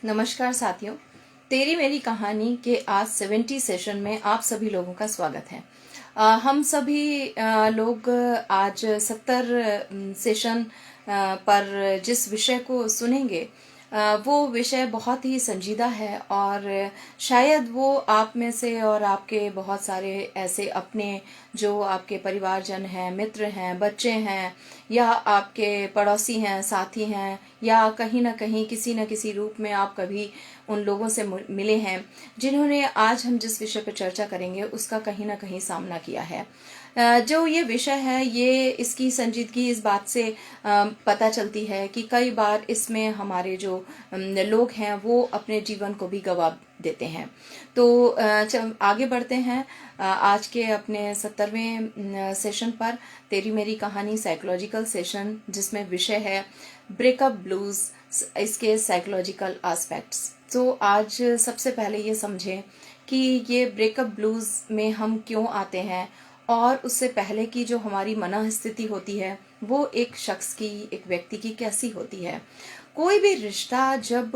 नमस्कार साथियों, तेरी मेरी कहानी के आज 70 सेशन में आप सभी लोगों का स्वागत है। हम सभी लोग आज 70 सेशन पर जिस विषय को सुनेंगे वो विषय बहुत ही संजीदा है और शायद वो आप में से और आपके बहुत सारे ऐसे अपने जो आपके परिवारजन हैं, मित्र हैं, बच्चे हैं या आपके पड़ोसी हैं, साथी हैं या कहीं ना कहीं किसी न किसी रूप में आप कभी उन लोगों से मिले हैं जिन्होंने आज हम जिस विषय पर चर्चा करेंगे उसका कहीं ना कहीं सामना किया है। जो ये विषय है ये इसकी संजीदगी इस बात से पता चलती है कि कई बार इसमें हमारे जो लोग हैं वो अपने जीवन को भी गंवा देते हैं। तो आगे बढ़ते हैं आज के अपने 70वें सेशन पर, तेरी मेरी कहानी साइकोलॉजिकल सेशन, जिसमें विषय है ब्रेकअप ब्लूज, इसके साइकोलॉजिकल एस्पेक्ट्स। तो आज सबसे पहले ये समझें कि ये ब्रेकअप ब्लूज में हम क्यों आते हैं और उससे पहले की जो हमारी मन स्थिति होती है वो एक शख्स की, एक व्यक्ति की कैसी होती है। कोई भी रिश्ता जब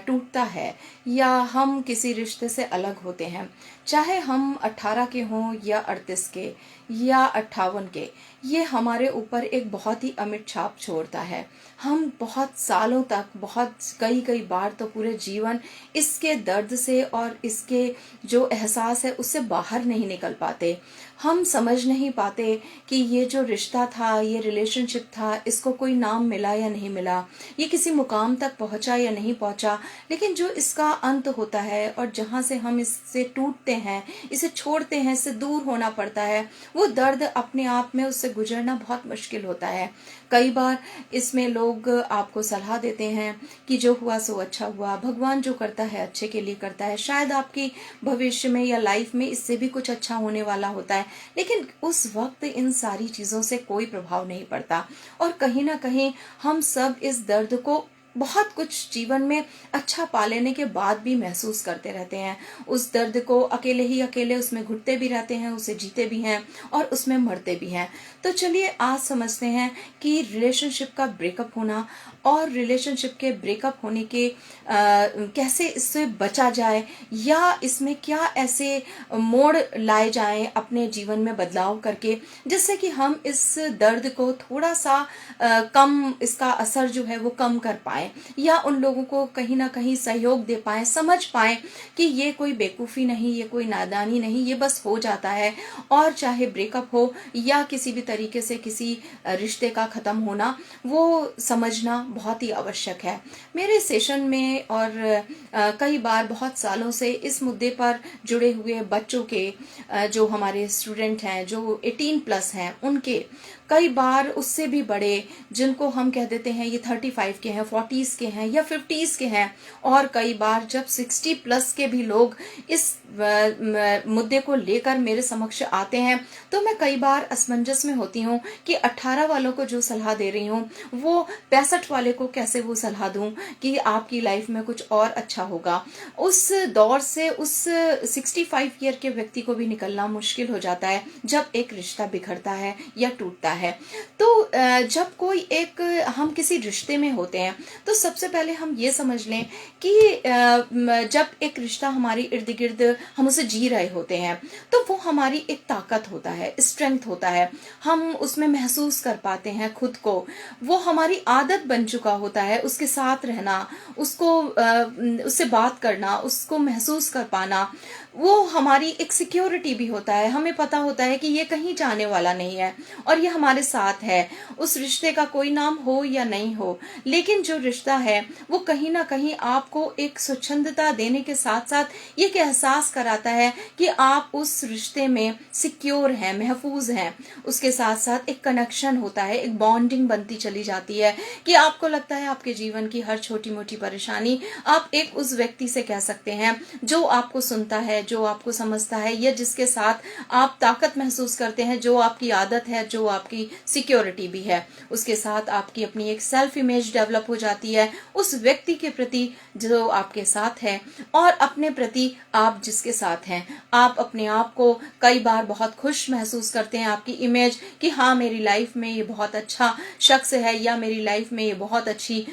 टूटता है या हम किसी रिश्ते से अलग होते हैं, चाहे हम 18 के हों या 38 के या 58 के, ये हमारे ऊपर एक बहुत ही अमिट छाप छोड़ता है। हम बहुत सालों तक, बहुत कई बार तो पूरे जीवन इसके दर्द से और इसके जो एहसास है उससे बाहर नहीं निकल पाते। हम समझ नहीं पाते कि ये जो रिश्ता था, ये रिलेशनशिप था, इसको कोई नाम मिला या नहीं मिला, ये किसी मुकाम तक पहुंचा या नहीं पहुंचा। लेकिन जो इसका अंत होता है और जहां से हम इससे टूटते हैं, इसे छोड़ते हैं, इससे दूर होना पड़ता है, वो दर्द अपने आप में उससे गुजरना बहुत मुश्किल होता है। कई बार इसमें लोग आपको सलाह देते हैं कि जो हुआ सो अच्छा हुआ, भगवान जो करता है अच्छे के लिए करता है, शायद आपकी भविष्य में या लाइफ में इससे भी कुछ अच्छा होने वाला होता है। लेकिन उस वक्त इन सारी चीजों से कोई प्रभाव नहीं पड़ता और कहीं ना कहीं हम सब इस दर्द को बहुत कुछ जीवन में अच्छा पा लेने के बाद भी महसूस करते रहते हैं। उस दर्द को अकेले ही अकेले उसमें घुटते भी रहते हैं, उसे जीते भी हैं और उसमें मरते भी हैं। तो चलिए आज समझते हैं कि रिलेशनशिप का ब्रेकअप होना और रिलेशनशिप के ब्रेकअप होने के कैसे इससे बचा जाए या इसमें क्या ऐसे मोड़ लाए जाएं अपने जीवन में बदलाव करके, जिससे कि हम इस दर्द को थोड़ा सा कम, इसका असर जो है वो कम कर पाए या उन लोगों को कहीं ना कहीं सहयोग दे पाए, समझ पाए कि ये कोई बेवकूफ़ी नहीं, ये कोई नादानी नहीं, ये बस हो जाता है। और चाहे ब्रेकअप हो या किसी भी तरीके से किसी रिश्ते का ख़त्म होना, वो समझना बहुत ही आवश्यक है। मेरे सेशन में और कई बार बहुत सालों से इस मुद्दे पर जुड़े हुए बच्चों के, जो हमारे स्टूडेंट हैं जो 18+ हैं, उनके कई बार उससे भी बड़े, जिनको हम कह देते हैं ये 35 के हैं, 40s के हैं या 50s के हैं, और कई बार जब 60+ के भी लोग इस मुद्दे को लेकर मेरे समक्ष आते हैं तो मैं कई बार असमंजस में होती हूँ कि 18 वालों को जो सलाह दे रही हूँ वो 65 वाले को कैसे वो सलाह दूं कि आपकी लाइफ में कुछ और अच्छा होगा। उस दौर से उस 65 ईयर के व्यक्ति को भी निकलना मुश्किल हो जाता है जब एक रिश्ता बिखरता है या टूटता है। तो जब कोई एक, हम किसी रिश्ते में होते हैं तो सबसे पहले हम ये समझ लें कि जब एक रिश्ता हमारी इर्द गिर्द हम उसे जी रहे होते हैं तो वो हमारी एक ताकत होता है, स्ट्रेंथ होता है, हम उसमें महसूस कर पाते हैं खुद को, वो हमारी आदत बन चुका होता है उसके साथ रहना, उसको उससे बात करना, उसको महसूस कर पाना, वो हमारी एक सिक्योरिटी भी होता है। हमें पता होता है कि ये कहीं जाने वाला नहीं है और ये हमारे साथ है, उस रिश्ते का कोई नाम हो या नहीं हो, लेकिन जो रिश्ता है वो कहीं ना कहीं आपको एक स्वच्छंदता देने के साथ साथ ये एहसास कराता है कि आप उस रिश्ते में सिक्योर हैं, महफूज हैं। उसके साथ साथ एक कनेक्शन होता है, एक बॉन्डिंग बनती चली जाती है कि आपको लगता है आपके जीवन की हर छोटी मोटी परेशानी आप एक उस व्यक्ति से कह सकते हैं जो आपको सुनता है, जो आपको समझता है, या जिसके साथ आप ताकत महसूस करते हैं, जो आपकी आदत है, जो आपकी सिक्योरिटी भी है। उसके साथ आपकी अपनी एक सेल्फ इमेज डेवलप हो जाती है उस व्यक्ति के प्रति जो आपके साथ है और अपने प्रति आप जिसके साथ हैं। आप अपने आप को कई बार बहुत खुश महसूस करते हैं, आपकी इमेज कि हाँ मेरी लाइफ में ये बहुत अच्छा शख्स है या मेरी लाइफ में ये बहुत अच्छी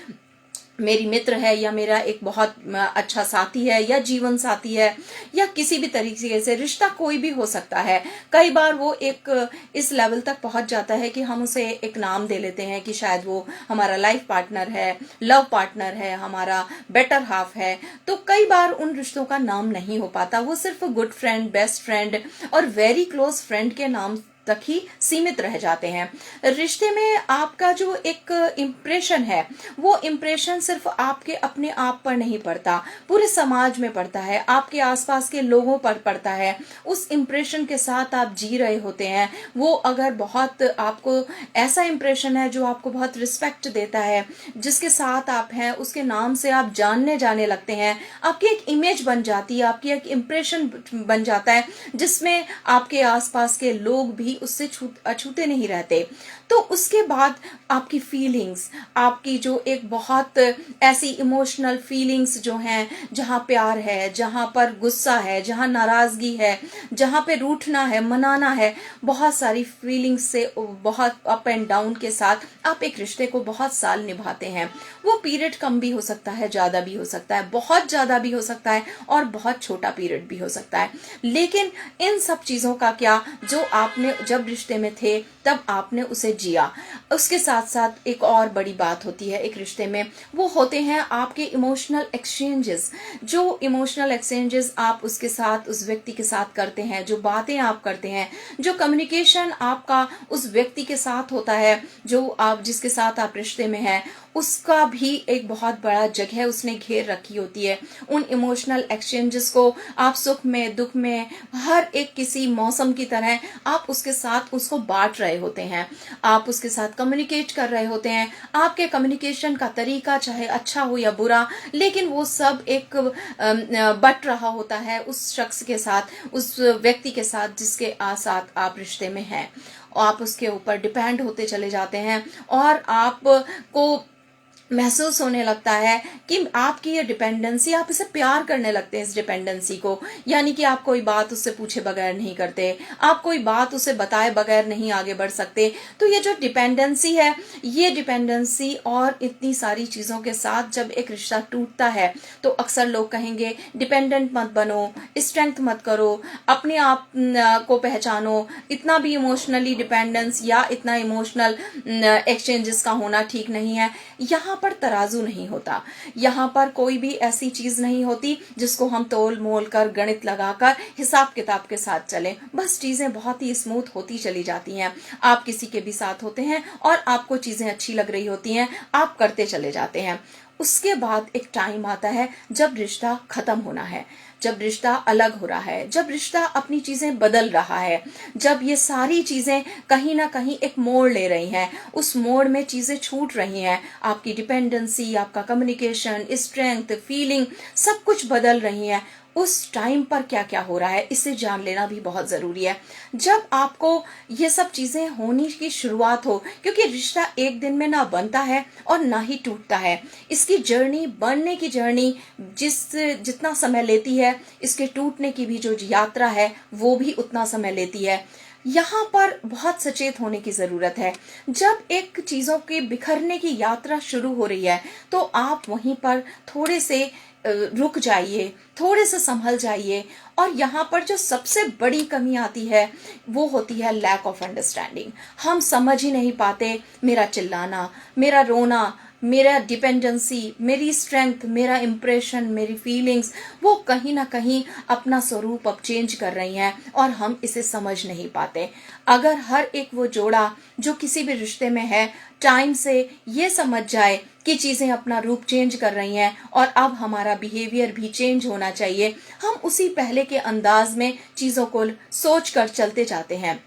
मेरी मित्र है या मेरा एक बहुत अच्छा साथी है या जीवन साथी है या किसी भी तरीके से रिश्ता कोई भी हो सकता है। कई बार वो एक इस लेवल तक पहुंच जाता है कि हम उसे एक नाम दे लेते हैं कि शायद वो हमारा लाइफ पार्टनर है, लव पार्टनर है, हमारा बेटर हाफ है। तो कई बार उन रिश्तों का नाम नहीं हो पाता, वो सिर्फ गुड फ्रेंड, बेस्ट फ्रेंड और वेरी क्लोज फ्रेंड के नाम तक ही सीमित रह जाते हैं। रिश्ते में आपका जो एक इम्प्रेशन है, वो इम्प्रेशन सिर्फ आपके अपने आप पर नहीं पड़ता, पूरे समाज में पड़ता है, आपके आसपास के लोगों पर पड़ता है। उस इम्प्रेशन के साथ आप जी रहे होते हैं। वो अगर बहुत आपको ऐसा इम्प्रेशन है जो आपको बहुत रिस्पेक्ट देता है, जिसके साथ आप हैं उसके नाम से आप जानने जाने लगते हैं, आपकी एक इमेज बन जाती है, आपकी एक इम्प्रेशन बन जाता है, जिसमें आपके आसपास के लोग भी उससे अछूते नहीं रहते। तो उसके बाद आपकी फीलिंग्स, आपकी जो एक बहुत ऐसी इमोशनल फीलिंग्स जो हैं, जहां प्यार है, जहां पर गुस्सा है, जहां नाराजगी है, जहां पे रूठना है, मनाना है, बहुत सारी फीलिंग्स से बहुत अप एंड डाउन के साथ आप एक रिश्ते को बहुत साल निभाते हैं। वो पीरियड कम भी हो सकता है, ज्यादा भी हो सकता है, बहुत ज्यादा भी हो सकता है और बहुत छोटा पीरियड भी हो सकता है। लेकिन इन सब चीजों का क्या, जो आपने जब रिश्ते में थे तब आपने उसे जिया। उसके साथ साथ एक और बड़ी बात होती है एक रिश्ते में, वो होते हैं आपके इमोशनल एक्सचेंजेस। जो इमोशनल एक्सचेंजेस आप उसके साथ, उस व्यक्ति के साथ करते हैं, जो बातें आप करते हैं, जो कम्युनिकेशन आपका उस व्यक्ति के साथ होता है, जो आप जिसके साथ आप रिश्ते में हैं, उसका भी एक बहुत बड़ा जगह उसने घेर रखी होती है। उन इमोशनल एक्सचेंजेस को आप सुख में, दुख में, हर एक किसी मौसम की तरह आप उसके साथ उसको बांट रहे होते हैं, आप उसके साथ कम्युनिकेट कर रहे होते हैं। आपके कम्युनिकेशन का तरीका चाहे अच्छा हो या बुरा, लेकिन वो सब एक बट रहा होता है उस शख्स के साथ, उस व्यक्ति के साथ जिसके साथ आप रिश्ते में हैं। आप उसके ऊपर डिपेंड होते चले जाते हैं और आपको महसूस होने लगता है कि आपकी ये डिपेंडेंसी, आप इसे प्यार करने लगते हैं इस डिपेंडेंसी को। यानी कि आप कोई बात उससे पूछे बगैर नहीं करते, आप कोई बात उसे बताए बगैर नहीं आगे बढ़ सकते। तो ये जो डिपेंडेंसी है, ये डिपेंडेंसी और इतनी सारी चीजों के साथ जब एक रिश्ता टूटता है तो अक्सर लोग कहेंगे डिपेंडेंट मत बनो, स्ट्रेंथ मत करो, अपने आप को पहचानो। इतना भी इमोशनली डिपेंडेंस या इतना इमोशनल एक्सचेंजेस का होना ठीक नहीं है। यहाँ पर तराजू नहीं होता, यहाँ पर कोई भी ऐसी चीज नहीं होती जिसको हम तोल मोल कर, गणित लगाकर, हिसाब किताब के साथ चलें। बस चीजें बहुत ही स्मूथ होती चली जाती हैं। आप किसी के भी साथ होते हैं और आपको चीजें अच्छी लग रही होती हैं, आप करते चले जाते हैं। उसके बाद एक टाइम आता है जब रिश्ता खत्म होना है, जब रिश्ता अलग हो रहा है, जब रिश्ता अपनी चीजें बदल रहा है, जब ये सारी चीजें कहीं ना कहीं एक मोड़ ले रही हैं, उस मोड़ में चीजें छूट रही हैं, आपकी डिपेंडेंसी, आपका कम्युनिकेशन, स्ट्रेंथ, फीलिंग, सब कुछ बदल रही है। उस टाइम पर क्या क्या हो रहा है इसे जान लेना भी बहुत जरूरी है। जब आपको ये सब चीजें होने की शुरुआत हो, क्योंकि रिश्ता एक दिन में ना बनता है और ना ही टूटता है। इसकी जर्नी, बनने की जर्नी जितना समय लेती है, इसके टूटने की भी जो यात्रा है वो भी उतना समय लेती है। यहाँ पर बहुत सचेत होने की जरूरत है। जब एक चीजों के बिखरने की यात्रा शुरू हो रही है तो आप वहीं पर थोड़े से रुक जाइए, थोड़े से संभल जाइए। और यहाँ पर जो सबसे बड़ी कमी आती है वो होती है लैक ऑफ अंडरस्टैंडिंग। हम समझ ही नहीं पाते, मेरा चिल्लाना, मेरा रोना, मेरा डिपेंडेंसी, मेरी स्ट्रेंथ, मेरा इम्प्रेशन, मेरी फीलिंग्स, वो कहीं ना कहीं अपना स्वरूप अब चेंज कर रही हैं और हम इसे समझ नहीं पाते। अगर हर एक वो जोड़ा जो किसी भी रिश्ते में है टाइम से ये समझ जाए कि चीजें अपना रूप चेंज कर रही हैं और अब हमारा बिहेवियर भी चेंज होना चाहिए, हम उसी पहले के अंदाज में चीजों को सोच कर चलते जाते हैं।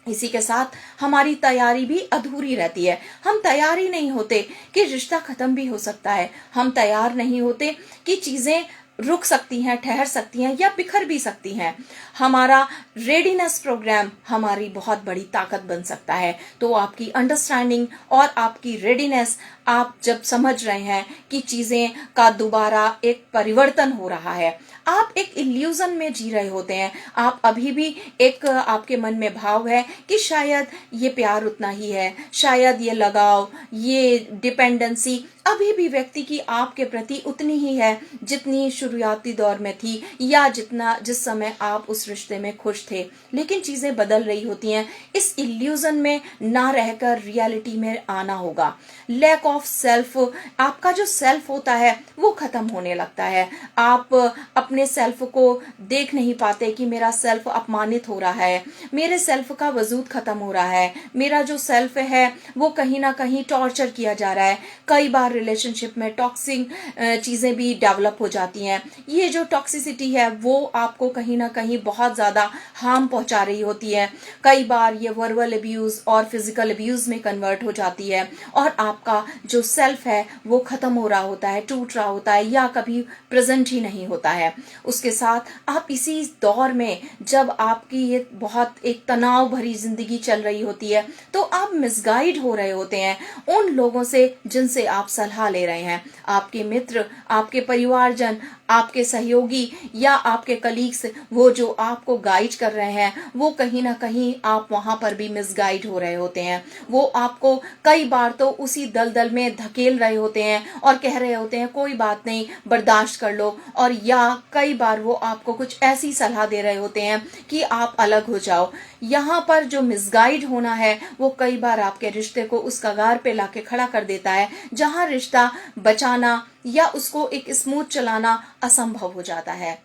इसी के साथ हमारी तैयारी भी अधूरी रहती है। हम तैयार ही नहीं होते कि रिश्ता खत्म भी हो सकता है, हम तैयार नहीं होते कि चीजें रुक सकती हैं, ठहर सकती हैं या बिखर भी सकती हैं। हमारा रेडीनेस प्रोग्राम हमारी बहुत बड़ी ताकत बन सकता है। तो आपकी अंडरस्टैंडिंग और आपकी रेडीनेस, आप जब समझ रहे हैं कि चीजें का दोबारा एक परिवर्तन हो रहा है, आप एक इल्यूजन में जी रहे होते हैं, आप अभी भी एक आपके मन में भाव है कि शायद ये प्यार उतना ही है, शायद ये लगाव, ये डिपेंडेंसी अभी भी व्यक्ति की आपके प्रति उतनी ही है जितनी शुरुआती दौर में थी, या जिस समय आप उस रिश्ते में खुश थे। लेकिन चीजें बदल रही होती हैं। इस इल्यूजन में ना रहकर रियलिटी में आना होगा। लैक ऑफ सेल्फ, आपका जो सेल्फ होता है वो खत्म होने लगता है। आप अपने सेल्फ को देख नहीं पाते कि मेरा सेल्फ अपमानित हो रहा है, मेरे सेल्फ का वजूद खत्म हो रहा है, मेरा जो सेल्फ है वो कहीं ना कहीं टॉर्चर किया जा रहा है। कई बार रिलेशनशिप में टॉक्सिक चीजें भी डेवलप हो जाती हैं। ये जो टॉक्सिसिटी है वो आपको कहीं ना कहीं बहुत ज्यादा हार्म पहुंचा रही होती है। कई बार ये वर्बल अब्यूज और फिजिकल अब्यूज में कन्वर्ट हो जाती है, और आपका जो सेल्फ है वो खत्म हो रहा होता है, टूट रहा होता है, या कभी प्रेजेंट ही नहीं होता है। उसके साथ आप इसी दौर में जब आपकी ये बहुत एक तनाव भरी जिंदगी चल रही होती है, तो आप मिसगाइड हो रहे होते हैं उन लोगों से जिनसे आप सलाह ले रहे हैं। आपके मित्र, आपके परिवारजन, आपके सहयोगी या आपके कलीग्स, वो जो आपको गाइड कर रहे हैं, वो कहीं ना कहीं आप वहां पर भी मिसगाइड हो रहे होते हैं। वो आपको कई बार तो उसी दलदल में धकेल रहे होते हैं और कह रहे होते हैं कोई बात नहीं, बर्दाश्त कर लो। और या कई बार वो आपको कुछ ऐसी सलाह दे रहे होते हैं कि आप अलग हो जाओ। यहाँ पर जो मिसगाइड होना है वो कई बार आपके रिश्ते को उस कगार पे लाके खड़ा कर देता है जहां रिश्ता बचाना या उसको एक स्मूथ चलाना असंभव हो जाता है।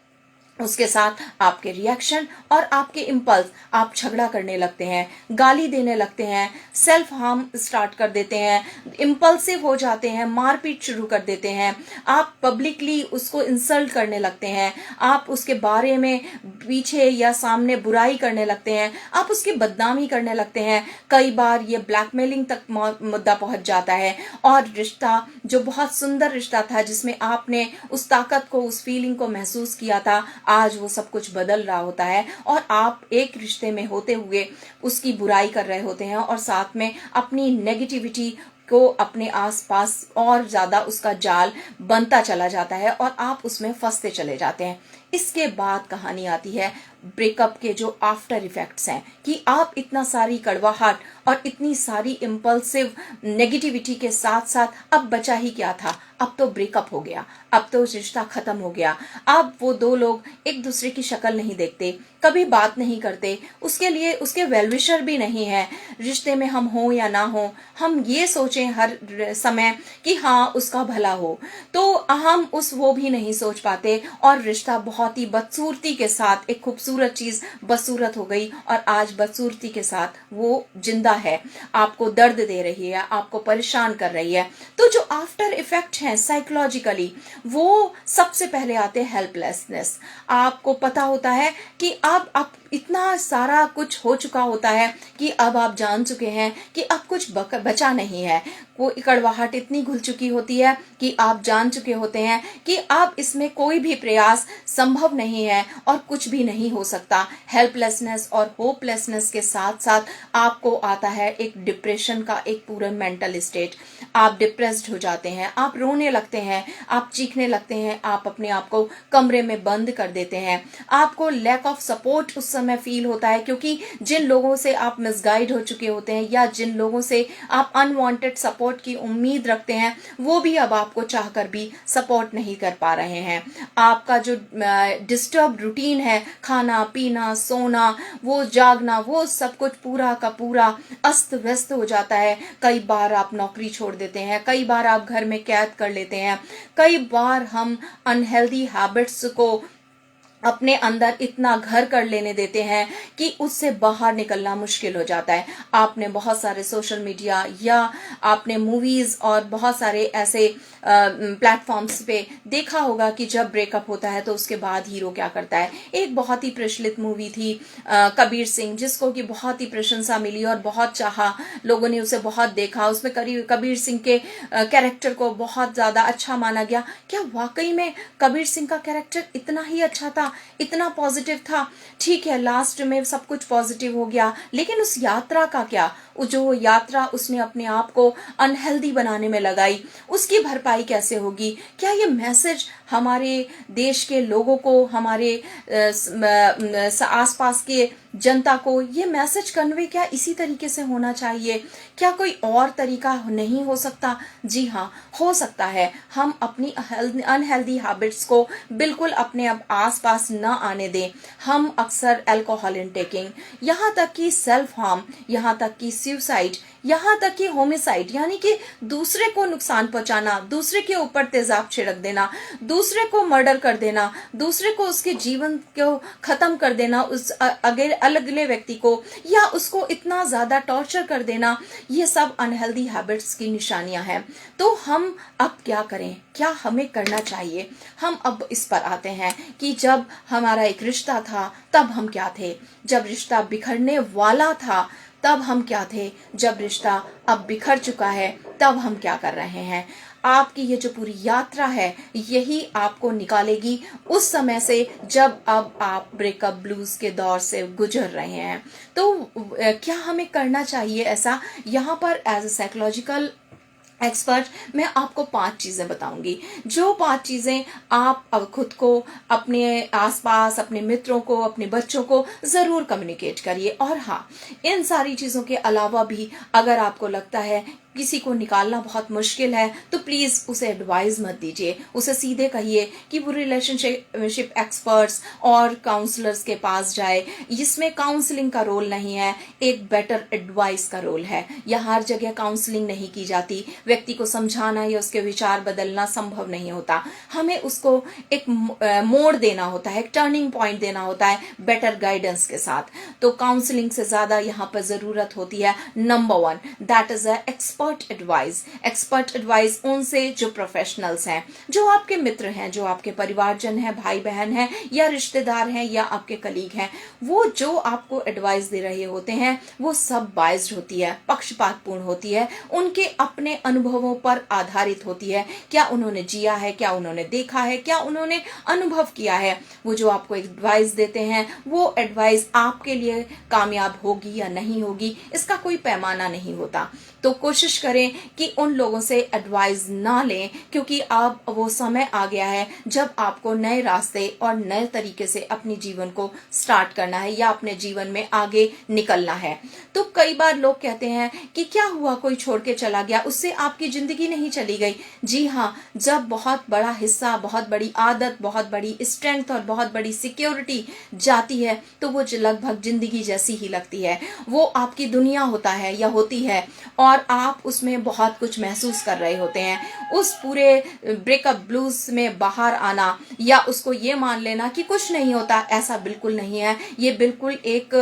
उसके साथ आपके रिएक्शन और आपके इम्पल्स, आप झगड़ा करने लगते हैं, गाली देने लगते हैं, सेल्फ हार्म स्टार्ट कर देते हैं, इम्पल्सिव हो जाते हैं, मारपीट शुरू कर देते हैं, आप पब्लिकली उसको इंसल्ट करने लगते हैं, आप उसके बारे में पीछे या सामने बुराई करने लगते हैं, आप उसकी बदनामी करने लगते हैं। कई बार ये ब्लैकमेलिंग तक मुद्दा पहुंच जाता है, और रिश्ता जो बहुत सुंदर रिश्ता था, जिसमें आपने उस ताकत को, उस फीलिंग को महसूस किया था, आज वो सब कुछ बदल रहा होता है और आप एक रिश्ते में होते हुए उसकी बुराई कर रहे होते हैं, और साथ में अपनी नेगेटिविटी को अपने आसपास और ज्यादा उसका जाल बनता चला जाता है और आप उसमें फंसते चले जाते हैं। इसके बाद कहानी आती है ब्रेकअप के जो आफ्टर इफेक्ट्स हैं, कि आप इतना सारी कड़वाहट और इतनी सारी इम्पल्सिव नेगेटिविटी के साथ साथ अब बचा ही क्या था। अब तो ब्रेकअप हो गया, अब तो रिश्ता खत्म हो गया। अब वो दो लोग एक दूसरे की शक्ल नहीं देखते, कभी बात नहीं करते, उसके लिए उसके वेलविशर भी नहीं है। रिश्ते में हम हो या ना हो, हम ये सोचें हर समय कि हाँ उसका भला हो, तो हम वो भी नहीं सोच पाते, और रिश्ता बहुत ही बदसूरती के साथ, एक खूबसूरत चीज बदसूरत हो गई और आज बदसूरती के साथ वो जिंदा है, आपको दर्द दे रही है, आपको परेशान कर रही है। तो जो आफ्टर इफेक्ट हैं साइकोलॉजिकली, वो सबसे पहले आते हैं हेल्पलेसनेस। आपको पता होता है कि अब इतना सारा कुछ हो चुका होता है कि अब आप जान चुके हैं कि अब कुछ बचा नहीं है। वो कड़वाहट इतनी घुल चुकी होती है कि आप जान चुके होते हैं कि अब इसमें कोई भी प्रयास संभव नहीं है और कुछ भी नहीं हो सकता। हेल्पलेसनेस और होपलेसनेस के साथ साथ आपको आता है एक डिप्रेशन का एक पूरा मेंटल स्टेट। आप डिप्रेस्ड हो जाते हैं, आप रोने लगते हैं, आप चीखने लगते हैं, आप अपने आप को कमरे में बंद कर देते हैं। आपको लैक ऑफ सपोर्ट उस समय फील होता है, क्योंकि जिन लोगों से आप मिसगाइड हो चुके होते हैं या जिन लोगों से आप अनवांटेड सपोर्ट की उम्मीद रखते हैं, वो भी अब आपको चाहकर भी सपोर्ट नहीं कर पा रहे हैं। आपका जो डिस्टर्ब रूटीन है, खाना पीना सोना, वो जागना, वो सब कुछ पूरा का पूरा अस्त व्यस्त हो जाता है। कई बार आप नौकरी छोड़ देते हैं, कई बार आप घर में कैद कर लेते हैं, कई बार हम अनहेल्दी हैबिट्स को अपने अंदर इतना घर कर लेने देते हैं कि उससे बाहर निकलना मुश्किल हो जाता है। आपने बहुत सारे सोशल मीडिया या आपने मूवीज और बहुत सारे ऐसे प्लेटफॉर्म्स पे देखा होगा कि जब ब्रेकअप होता है तो उसके बाद हीरो क्या करता है। एक बहुत ही प्रचलित मूवी थी कबीर सिंह, जिसको कि बहुत ही प्रशंसा मिली और बहुत चाहा, लोगों ने उसे बहुत देखा। उसमें कबीर सिंह के कैरेक्टर को बहुत ज्यादा अच्छा माना गया। क्या वाकई में कबीर सिंह का कैरेक्टर इतना ही अच्छा था, इतना पॉजिटिव था? ठीक है, लास्ट में सब कुछ पॉजिटिव हो गया, लेकिन उस यात्रा का क्या? जो यात्रा उसने अपने आप को अनहेल्दी बनाने में लगाई, उसकी भरपाई कैसे होगी? क्या ये मैसेज हमारे देश के लोगों को, हमारे आसपास के जनता को ये मैसेज कन्वे क्या इसी तरीके से होना चाहिए? क्या कोई और तरीका नहीं हो सकता? जी हाँ, हो सकता है। हम अपनी अनहेल्दी हैबिट्स को बिल्कुल अपने अब आसपास न आने दें। हम अक्सर अल्कोहल इनटेकिंग, यहाँ तक कि सेल्फ हार्म, यहाँ तक कि सुसाइड, यहाँ तक कि होमिसाइड यानी कि दूसरे को नुकसान पहुंचाना, दूसरे के ऊपर तेजाब छिड़क देना, दूसरे को मर्डर कर देना, दूसरे को उसके जीवन को खत्म कर देना, उस अगले व्यक्ति को, या उसको इतना ज्यादा टॉर्चर कर देना, ये सब अनहेल्दी हैबिट्स की निशानियां हैं। तो हम अब क्या करें? क्या हमें करना चाहिए? हम अब इस पर आते हैं कि जब हमारा एक रिश्ता था तब हम क्या थे, जब रिश्ता बिखरने वाला था तब हम क्या थे, जब रिश्ता अब बिखर चुका है तब हम क्या कर रहे हैं। आपकी ये जो पूरी यात्रा है यही आपको निकालेगी उस समय से जब अब आप ब्रेकअप ब्लूज के दौर से गुजर रहे हैं। तो क्या हमें करना चाहिए ऐसा? यहाँ पर एज ए साइकोलॉजिकल एक्सपर्ट मैं आपको 5 चीजें बताऊंगी। जो 5 चीजें आप अब खुद को, अपने आसपास, अपने मित्रों को, अपने बच्चों को जरूर कम्युनिकेट करिए। और हाँ, इन सारी चीजों के अलावा भी अगर आपको लगता है किसी को निकालना बहुत मुश्किल है तो प्लीज उसे एडवाइस मत दीजिए। उसे सीधे कहिए कि वो रिलेशनशिप एक्सपर्ट्स और काउंसलर्स के पास जाए। इसमें काउंसलिंग का रोल नहीं है, एक बेटर एडवाइस का रोल है। यह हर जगह काउंसलिंग नहीं की जाती। व्यक्ति को समझाना या उसके विचार बदलना संभव नहीं होता। हमें उसको एक मोड़ देना होता है, एक टर्निंग पॉइंट देना होता है बेटर गाइडेंस के साथ। तो काउंसलिंग से ज्यादा यहाँ पर जरूरत होती है number 1, that is expert advice उनसे जो प्रोफेशनल्स हैं, जो आपके मित्र हैं, जो आपके परिवारजन हैं, भाई बहन हैं या रिश्तेदार हैं या आपके कलीग हैं। वो जो आपको एडवाइस दे रहे होते हैं वो सब बायस्ड होती है, पक्षपातपूर्ण होती है, उनके अपने अनुभवों पर आधारित होती है। क्या उन्होंने जिया है, क्या उन्होंने देखा है, क्या उन्होंने अनुभव किया है। वो जो आपको एडवाइस देते हैं वो एडवाइस आपके लिए कामयाब होगी या नहीं होगी इसका कोई पैमाना नहीं होता। तो कोशिश करें कि उन लोगों से एडवाइस ना लें, क्योंकि अब वो समय आ गया है जब आपको नए रास्ते और नए तरीके से अपने जीवन को स्टार्ट करना है या अपने जीवन में आगे निकलना है। तो कई बार लोग कहते हैं कि क्या हुआ, कोई छोड़ के चला गया, उससे आपकी जिंदगी नहीं चली गई। जी हाँ, जब बहुत बड़ा हिस्सा, बहुत बड़ी आदत, बहुत बड़ी स्ट्रेंथ और बहुत बड़ी सिक्योरिटी जाती है तो वो लगभग जिंदगी जैसी ही लगती है। वो आपकी दुनिया होता है या होती है और आप उसमें बहुत कुछ महसूस कर रहे होते हैं। उस पूरे ब्रेकअप ब्लूज में बाहर आना या उसको ये मान लेना कि कुछ नहीं होता, ऐसा बिल्कुल नहीं है। ये बिल्कुल एक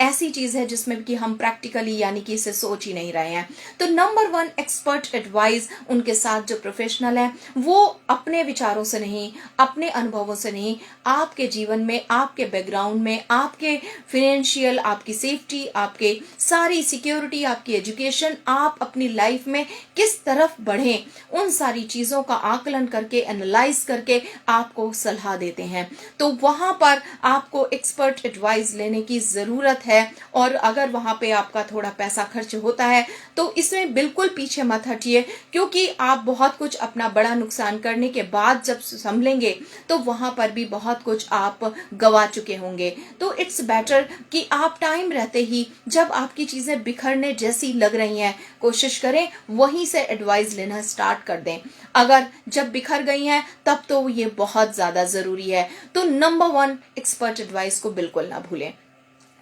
ऐसी चीज है जिसमें कि हम प्रैक्टिकली यानी कि इसे सोच ही नहीं रहे हैं। तो नंबर 1, एक्सपर्ट एडवाइस, उनके साथ जो प्रोफेशनल है वो अपने विचारों से नहीं, अपने अनुभवों से नहीं, आपके जीवन में, आपके बैकग्राउंड में, आपके फाइनेंशियल, आपकी सेफ्टी, आपके सारी सिक्योरिटी, आपकी एजुकेशन, आप अपनी लाइफ में किस तरफ बढ़ें, उन सारी चीजों का आकलन करके, एनालाइज करके आपको सलाह देते हैं। तो वहां पर आपको एक्सपर्ट एडवाइस लेने की जरूरत है। और अगर वहां पे आपका थोड़ा पैसा खर्च होता है तो इसमें बिल्कुल पीछे मत हटिए, क्योंकि आप बहुत कुछ अपना बड़ा नुकसान करने के बाद जब संभलेंगे तो वहां पर भी बहुत कुछ आप गवा चुके होंगे। तो इट्स बेटर कि आप टाइम रहते ही, जब आपकी चीजें बिखरने जैसी लग रही हैं, कोशिश करें वहीं से एडवाइस लेना स्टार्ट कर दें। अगर जब बिखर गई हैं तब तो ये बहुत ज्यादा जरूरी है। तो नंबर 1, एक्सपर्ट एडवाइस को बिल्कुल ना भूलें।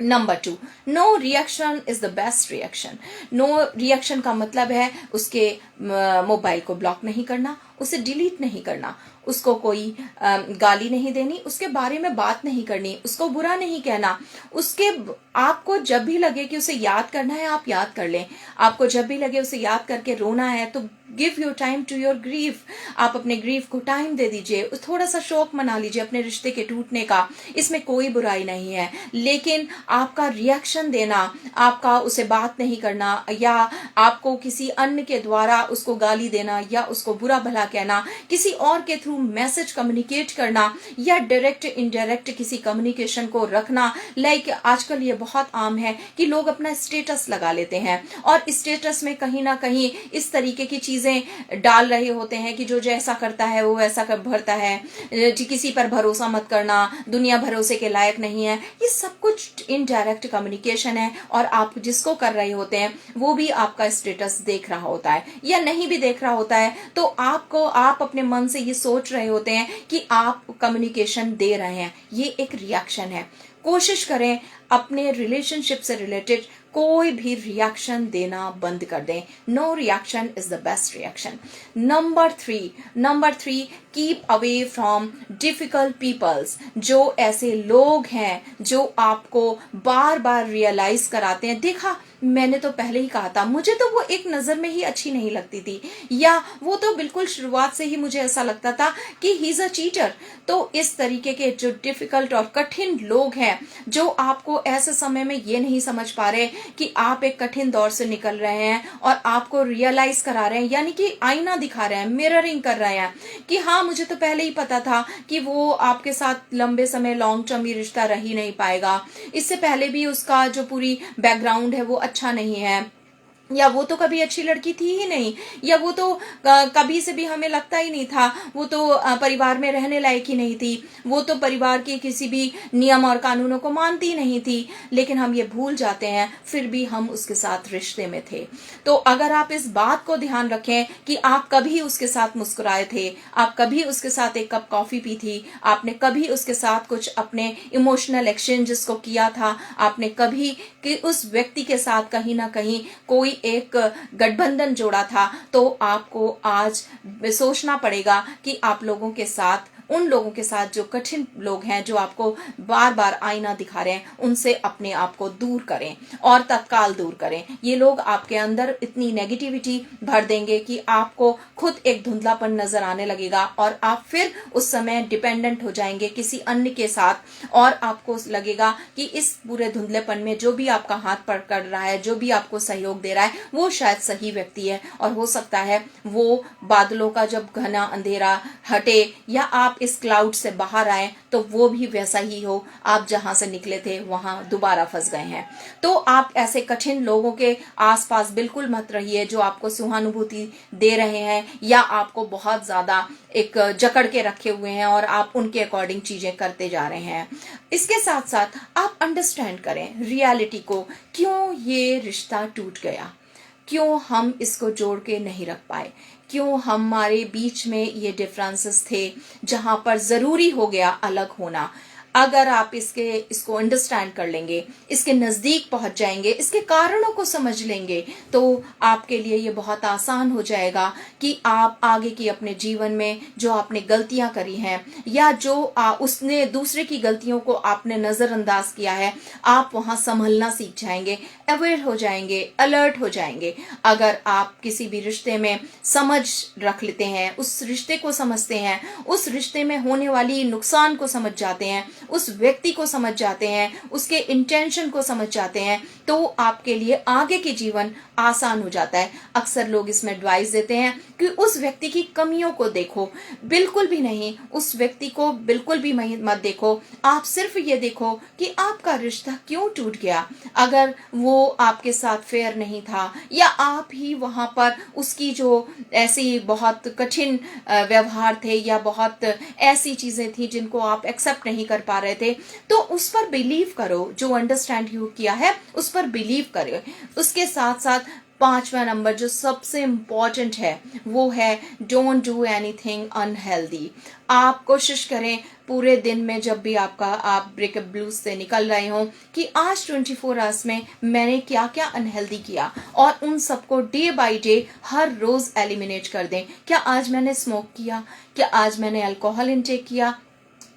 Number 2, no reaction is the best reaction. No reaction का मतलब है उसके मोबाइल को ब्लॉक नहीं करना, उसे डिलीट नहीं करना, उसको कोई गाली नहीं देनी, उसके बारे में बात नहीं करनी, उसको बुरा नहीं कहना। उसके आपको जब भी लगे कि उसे याद करना है आप याद कर लें। आपको जब भी लगे उसे याद करके रोना है तो give your time to your grief. आप अपने ग्रीफ को टाइम दे दीजिए, थोड़ा सा शोक मना लीजिए अपने रिश्ते के टूटने का, इसमें कोई बुराई नहीं है। लेकिन आपका रिएक्शन देना, आपका उसे बात नहीं करना या आपको किसी अन्य के द्वारा उसको गाली देना या उसको बुरा भला कहना, किसी और के थ्रू मैसेज कम्युनिकेट करना या डायरेक्ट इनडायरेक्ट किसी कम्युनिकेशन को रखना। लाइक आजकल ये बहुत आम है कि लोग अपना स्टेटस लगा लेते हैं और स्टेटस में कहीं ना कहीं इस तरीके की चीजें डाल रहे होते हैं कि जो जैसा करता है वो वैसा कर भरता है, जी किसी पर भरोसा मत करना, दुनिया भरोसे के लायक नहीं है। ये सब कुछ इनडायरेक्ट कम्युनिकेशन है और आप जिसको कर रहे होते हैं वो भी आपका स्टेटस देख रहा होता है या नहीं भी देख रहा होता है, तो आप अपने मन से ये सोच रहे होते हैं कि आप कम्युनिकेशन दे रहे हैं। ये एक रिएक्शन है। कोशिश करें अपने रिलेशनशिप से रिलेटेड कोई भी रिएक्शन देना बंद कर दें। No reaction is the best reaction. Number three, keep away from difficult peoples. जो ऐसे लोग हैं जो आपको बार बार रियलाइज कराते हैं, देखा मैंने तो पहले ही कहा था, मुझे तो वो एक नजर में ही अच्छी नहीं लगती थी, या वो तो बिल्कुल शुरुआत से ही मुझे ऐसा लगता था कि ही इज अ चीटर। तो इस तरीके के जो डिफिकल्ट और कठिन लोग हैं जो आपको ऐसे समय में ये नहीं समझ पा रहे कि आप एक कठिन दौर से निकल रहे हैं और आपको रियलाइज करा रहे हैं, यानी कि आईना दिखा रहे हैं, मिररिंग कर रहे हैं कि हाँ मुझे तो पहले ही पता था कि वो आपके साथ लंबे समय लॉन्ग टर्म ये रिश्ता रह ही नहीं पाएगा। इससे पहले भी उसका जो पूरी बैकग्राउंड है वो अच्छा नहीं है, या वो तो कभी अच्छी लड़की थी ही नहीं, या वो तो कभी से भी हमें लगता ही नहीं था, वो तो परिवार में रहने लायक ही नहीं थी, वो तो परिवार के किसी भी नियम और कानूनों को मानती नहीं थी। लेकिन हम ये भूल जाते हैं फिर भी हम उसके साथ रिश्ते में थे। तो अगर आप इस बात को ध्यान रखें कि आप कभी उसके साथ मुस्कुराए थे, आप कभी उसके साथ एक कप कॉफी पी थी, आपने कभी उसके साथ कुछ अपने इमोशनल एक्सचेंजेस को किया था, आपने कभी कि उस व्यक्ति के साथ कहीं ना कहीं कोई एक गठबंधन जोड़ा था, तो आपको आज सोचना पड़ेगा कि आप लोगों के साथ, उन लोगों के साथ जो कठिन लोग हैं, जो आपको बार बार आईना दिखा रहे हैं, उनसे अपने आप को दूर करें और तत्काल दूर करें। ये लोग आपके अंदर इतनी नेगेटिविटी भर देंगे कि आपको खुद एक धुंधलापन नजर आने लगेगा और आप फिर उस समय डिपेंडेंट हो जाएंगे किसी अन्य के साथ, और आपको लगेगा कि इस पूरे धुंधलेपन में जो भी आपका हाथ पकड़ रहा है, जो भी आपको सहयोग दे रहा है, वो शायद सही व्यक्ति है, और हो सकता है वो बादलों का जब घना अंधेरा हटे या आप इस क्लाउड से बाहर आए तो वो भी वैसा ही हो, आप जहां से निकले थे वहां दोबारा फंस गए हैं। तो आप ऐसे कठिन लोगों के आसपास बिल्कुल मत रहिए जो आपको सहानुभूति दे रहे हैं या आपको बहुत ज्यादा एक जकड़ के रखे हुए हैं और आप उनके अकॉर्डिंग चीजें करते जा रहे हैं। इसके साथ साथ आप अंडरस्टैंड करें रियलिटी को, क्यों ये रिश्ता टूट गया, क्यों हम इसको जोड़ के नहीं रख पाए, क्यों हमारे बीच में ये डिफरेंसेस थे जहां पर जरूरी हो गया अलग होना। अगर आप इसको अंडरस्टैंड कर लेंगे, इसके नजदीक पहुंच जाएंगे, इसके कारणों को समझ लेंगे, तो आपके लिए ये बहुत आसान हो जाएगा कि आप आगे की अपने जीवन में जो आपने गलतियां करी हैं या जो उसने दूसरे की गलतियों को आपने नजरअंदाज किया है, आप वहां संभलना सीख जाएंगे, अवेयर हो जाएंगे, अलर्ट हो जाएंगे। अगर आप किसी भी रिश्ते में समझ रख लेते हैं, उस रिश्ते को समझते हैं, उस रिश्ते में होने वाली नुकसान को समझ जाते हैं, उस व्यक्ति को समझ जाते हैं, उसके इंटेंशन को समझ जाते हैं, तो आपके लिए आगे के जीवन आसान हो जाता है। अक्सर लोग इसमें एडवाइस देते हैं कि उस व्यक्ति की कमियों को देखो, बिल्कुल भी नहीं, उस व्यक्ति को बिल्कुल भी मत देखो, आप सिर्फ ये देखो कि आपका रिश्ता क्यों टूट गया। अगर वो आपके साथ फेयर नहीं था या आप ही वहां पर उसकी जो ऐसी बहुत कठिन व्यवहार थे या बहुत ऐसी चीजें थी जिनको आप एक्सेप्ट नहीं कर पा रहे थे, तो उस पर बिलीव करो, जो अंडरस्टैंड यू किया है उस पर बिलीव करो। उसके साथ साथ पांचवा नंबर जो सबसे इंपॉर्टेंट है वो है डोंट डू एनीथिंग अनहेल्दी। आप कोशिश करें पूरे दिन में जब भी आप ब्रेकअप ब्लूज से निकल रहे हो कि आज 24 आवर्स में मैंने क्या क्या अनहेल्दी किया, और उन सबको डे बाय डे हर रोज एलिमिनेट कर दें। क्या आज मैंने स्मोक किया, क्या आज मैंने अल्कोहल इनटेक किया,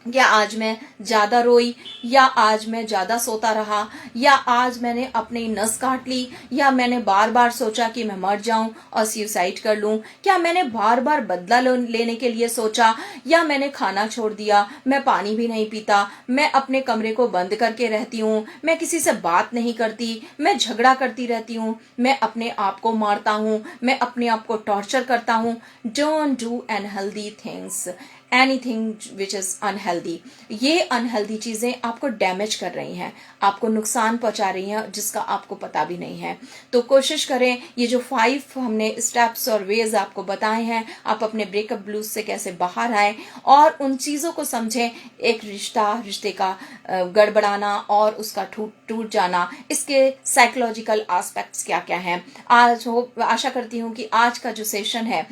क्या आज मैं ज्यादा रोई, या आज मैं ज्यादा सोता रहा, या आज मैंने अपनी नस काट ली, या मैंने बार बार सोचा कि मैं मर जाऊं और सुसाइड कर लूं, क्या मैंने बार बार बदला लेने के लिए सोचा, या मैंने खाना छोड़ दिया, मैं पानी भी नहीं पीता, मैं अपने कमरे को बंद करके रहती हूँ, मैं किसी से बात नहीं करती, मैं झगड़ा करती रहती हूँ, मैं अपने आप को मारता हूँ, मैं अपने आप को टॉर्चर करता हूँ। Don't do unhealthy things, anything which is unhealthy. ये अनहेल्दी चीजें आपको डैमेज कर रही हैं, आपको नुकसान पहुंचा रही हैं जिसका आपको पता भी नहीं है। तो कोशिश करें, ये जो 5 हमने स्टेप्स और वेज आपको बताए हैं, आप अपने ब्रेकअप ब्लूज से कैसे बाहर आए और उन चीजों को समझें। एक रिश्ते का गड़बड़ाना और उसका टूट टूट जाना, इसके साइकोलॉजिकल एस्पेक्ट्स क्या क्या हैं। आज हो आशा करती हूँ कि आज का जो सेशन है,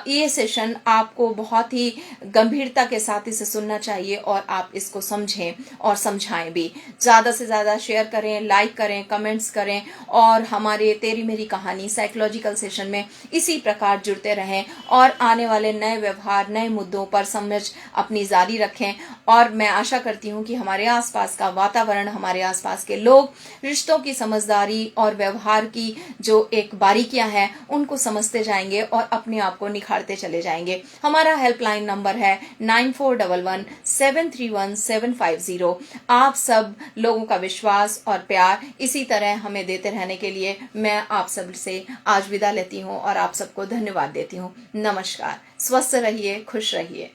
ये सेशन आपको बहुत ही गंभीरता के साथ इसे सुनना चाहिए और आप इसको समझें और समझाएं भी। ज्यादा से ज्यादा शेयर करें, लाइक करें, कमेंट्स करें और हमारे तेरी मेरी कहानी साइकोलॉजिकल सेशन में इसी प्रकार जुड़ते रहें और आने वाले नए व्यवहार, नए मुद्दों पर समझ अपनी जारी रखें। और मैं आशा करती हूँ कि हमारे आसपास का वातावरण, हमारे आसपास के लोग रिश्तों की समझदारी और व्यवहार की जो एक बारीकियां हैं उनको समझते जाएंगे और अपने आप को निखारते चले जाएंगे। हमारा हेल्पलाइन नंबर है 9411731750। आप सब लोगों का विश्वास और प्यार इसी तरह हमें देते रहने के लिए मैं आप सब से आज विदा लेती हूँ और आप सबको धन्यवाद देती हूँ। नमस्कार, स्वस्थ रहिए, खुश रहिए।